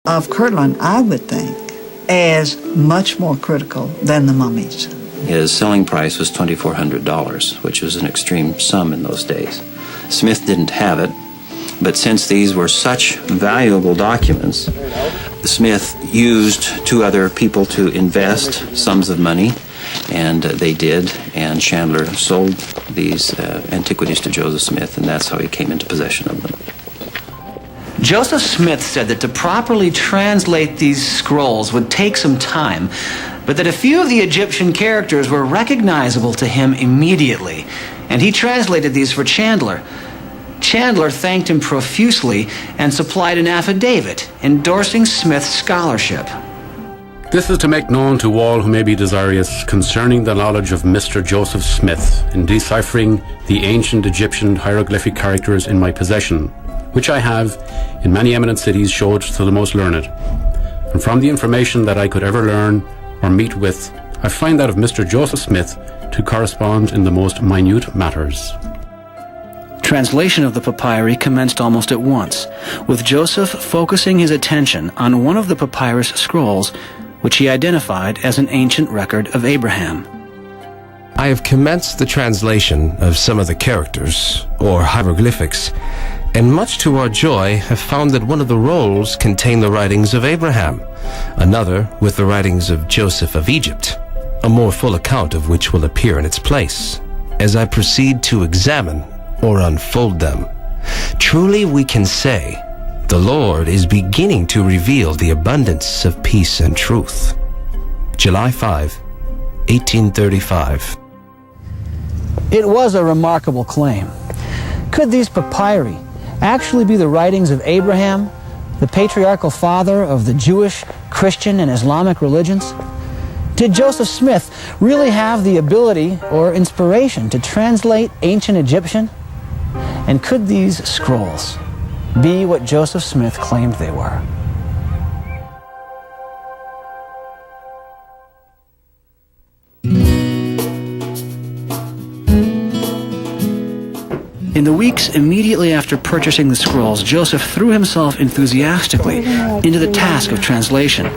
of Kirtland, I would think, as much more critical than the mummies. His selling price was $2,400, which was an extreme sum in those days. Smith didn't have it, but since these were such valuable documents, Smith used two other people to invest sums of money, and they did, and Chandler sold these antiquities to Joseph Smith, and that's how he came into possession of them. Joseph Smith said that to properly translate these scrolls would take some time, but that a few of the Egyptian characters were recognizable to him immediately, and he translated these for Chandler. Chandler thanked him profusely and supplied an affidavit endorsing Smith's scholarship. This is to make known to all who may be desirous concerning the knowledge of Mr. Joseph Smith in deciphering the ancient Egyptian hieroglyphic characters in my possession, which I have in many eminent cities showed to the most learned. And from the information that I could ever learn or meet with, I find that of Mr. Joseph Smith to correspond in the most minute matters. Translation of the papyri commenced almost at once, with Joseph focusing his attention on one of the papyrus scrolls, which he identified as an ancient record of Abraham. I have commenced the translation of some of the characters, or hieroglyphics, and much to our joy have found that one of the rolls contained the writings of Abraham, another with the writings of Joseph of Egypt, a more full account of which will appear in its place, as I proceed to examine or unfold them. Truly we can say, the Lord is beginning to reveal the abundance of peace and truth. July 5, 1835. It was a remarkable claim. Could these papyri actually be the writings of Abraham, the patriarchal father of the Jewish, Christian, and Islamic religions? Did Joseph Smith really have the ability or inspiration to translate ancient Egyptian? And could these scrolls be what Joseph Smith claimed they were? In the weeks immediately after purchasing the scrolls, Joseph threw himself enthusiastically into the task of translation.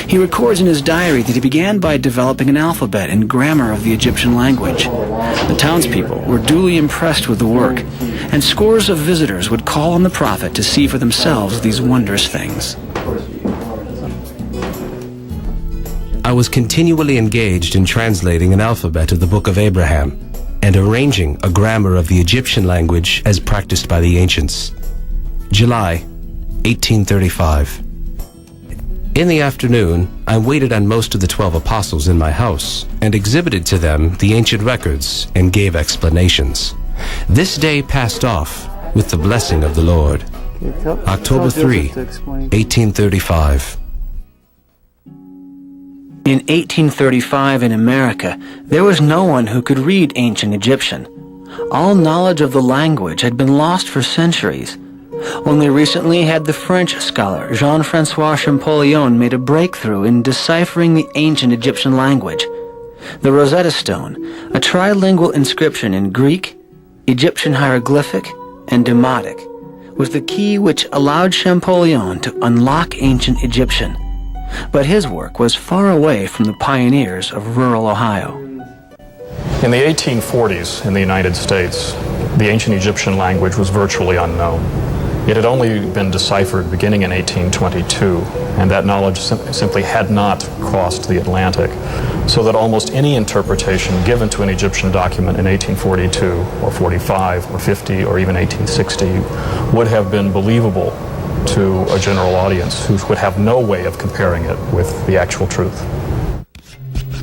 He records in his diary that he began by developing an alphabet and grammar of the Egyptian language. The townspeople were duly impressed with the work, and scores of visitors would call on the prophet to see for themselves these wondrous things. I was continually engaged in translating an alphabet of the Book of Abraham and arranging a grammar of the Egyptian language as practiced by the ancients. July 1835. In the afternoon, I waited on most of the 12 apostles in my house and exhibited to them the ancient records and gave explanations. This day passed off with the blessing of the Lord. October 3, 1835. In 1835 in America, there was no one who could read ancient Egyptian. All knowledge of the language had been lost for centuries. Only recently had the French scholar Jean-François Champollion made a breakthrough in deciphering the ancient Egyptian language. The Rosetta Stone, a trilingual inscription in Greek, Egyptian hieroglyphic, and Demotic, was the key which allowed Champollion to unlock ancient Egyptian. But his work was far away from the pioneers of rural Ohio. In the 1840s in the United States, the ancient Egyptian language was virtually unknown. It had only been deciphered beginning in 1822, and that knowledge simply had not crossed the Atlantic, so that almost any interpretation given to an Egyptian document in 1842 or 45 or 50 or even 1860 would have been believable to a general audience who would have no way of comparing it with the actual truth.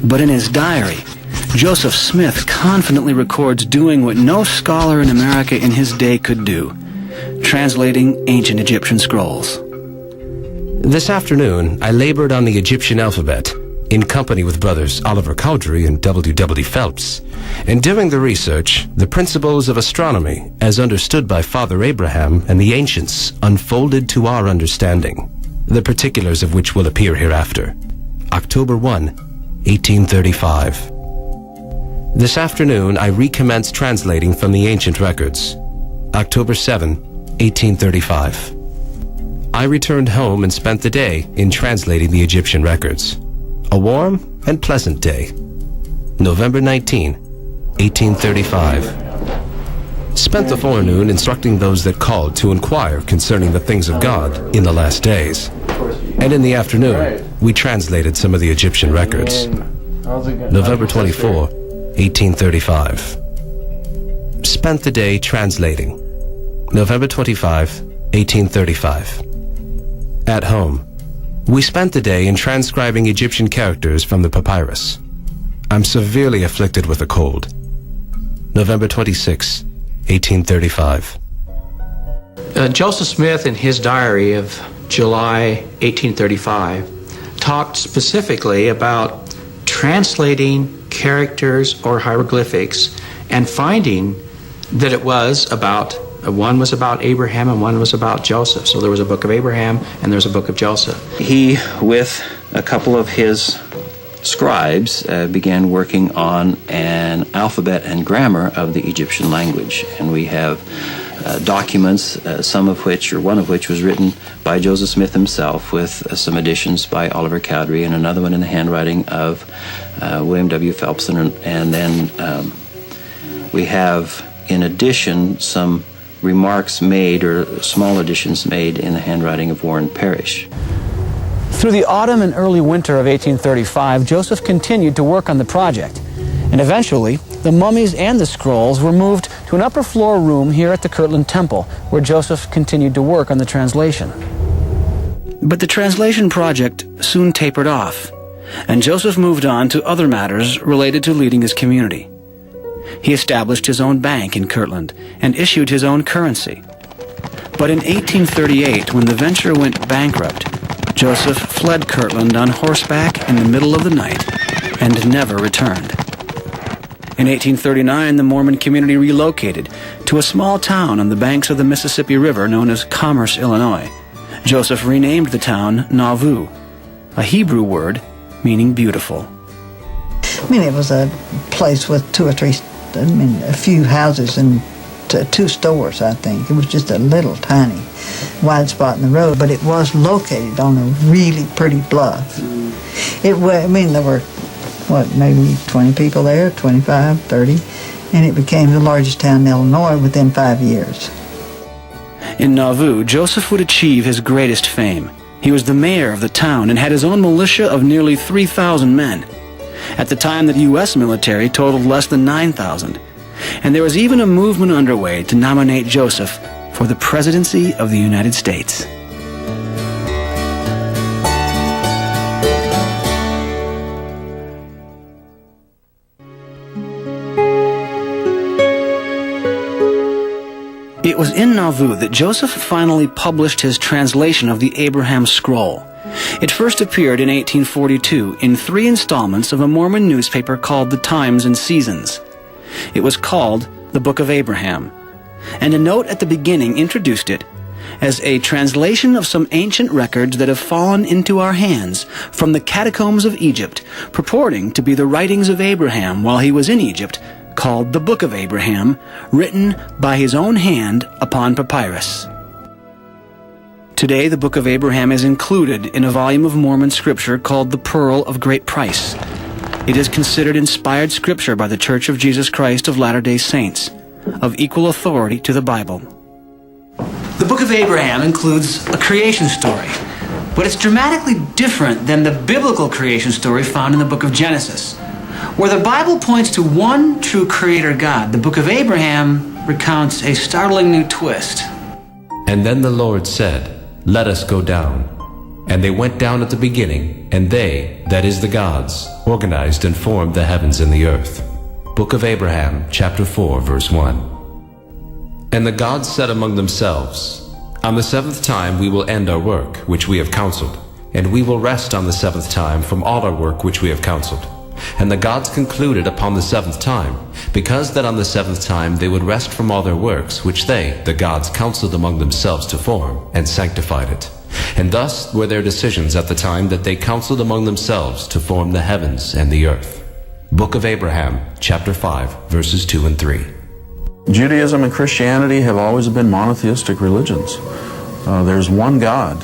But in his diary, Joseph Smith confidently records doing what no scholar in America in his day could do, translating ancient Egyptian scrolls. This afternoon, I labored on the Egyptian alphabet in company with brothers Oliver Cowdery and W.W. Phelps. And during the research, the principles of astronomy, as understood by Father Abraham and the ancients, unfolded to our understanding, the particulars of which will appear hereafter. October 1, 1835. This afternoon, I recommenced translating from the ancient records. October 7, 1835. I returned home and spent the day in translating the Egyptian records. A warm and pleasant day. November 19, 1835. Spent the forenoon instructing those that called to inquire concerning the things of God in the last days. And in the afternoon, we translated some of the Egyptian records. November 24, 1835. Spent the day translating. November 25, 1835. At home, we spent the day in transcribing Egyptian characters from the papyrus. I'm severely afflicted with a cold. November 26, 1835. Joseph Smith, in his diary of July 1835, talked specifically about translating characters or hieroglyphics and finding that it was about, one was about Abraham and one was about Joseph. So there was a book of Abraham and there's a book of Joseph. He, with a couple of his scribes, began working on an alphabet and grammar of the Egyptian language. And we have documents, some of which, or one of which, was written by Joseph Smith himself, with some additions by Oliver Cowdery, and another one in the handwriting of William W. Phelps. And then we have, in addition, some remarks made, or small additions made, in the handwriting of Warren Parrish. Through the autumn and early winter of 1835, Joseph continued to work on the project. And eventually, the mummies and the scrolls were moved to an upper floor room here at the Kirtland Temple, where Joseph continued to work on the translation. But the translation project soon tapered off, and Joseph moved on to other matters related to leading his community. He established his own bank in Kirtland and issued his own currency. But in 1838, when the venture went bankrupt, Joseph fled Kirtland on horseback in the middle of the night and never returned. In 1839, the Mormon community relocated to a small town on the banks of the Mississippi River known as Commerce, Illinois. Joseph renamed the town Nauvoo, a Hebrew word meaning beautiful. I mean, it was a place with a few houses and two stores, I think. It was just a little tiny wide spot in the road, but it was located on a really pretty bluff. There were, maybe 20 people there, 25, 30, and it became the largest town in Illinois within 5 years. In Nauvoo, Joseph would achieve his greatest fame. He was the mayor of the town and had his own militia of nearly 3,000 men. At the time, the U.S. military totaled less than 9,000. And there was even a movement underway to nominate Joseph for the presidency of the United States. It was in Nauvoo that Joseph finally published his translation of the Abraham Scroll. It first appeared in 1842 in 3 installments of a Mormon newspaper called The Times and Seasons. It was called the Book of Abraham, and a note at the beginning introduced it as a translation of some ancient records that have fallen into our hands from the catacombs of Egypt, purporting to be the writings of Abraham while he was in Egypt, called the Book of Abraham, written by his own hand upon papyrus. Today, the Book of Abraham is included in a volume of Mormon scripture called the Pearl of Great Price. It is considered inspired scripture by the Church of Jesus Christ of Latter-day Saints, of equal authority to the Bible. The Book of Abraham includes a creation story, but it's dramatically different than the biblical creation story found in the book of Genesis. Where the Bible points to one true creator God, the Book of Abraham recounts a startling new twist. And then the Lord said, "Let us go down." And they went down at the beginning, and they, that is the gods, organized and formed the heavens and the earth. Book of Abraham, chapter 4, verse 1. And the gods said among themselves, "On the 7th time we will end our work, which we have counseled, and we will rest on the 7th time from all our work which we have counseled." And the gods concluded upon the 7th time, because that on the 7th time they would rest from all their works, which they, the gods, counseled among themselves to form, and sanctified it. And thus were their decisions at the time that they counseled among themselves to form the heavens and the earth. Book of Abraham, chapter 5, verses 2 and 3. Judaism and Christianity have always been monotheistic religions. There's one God.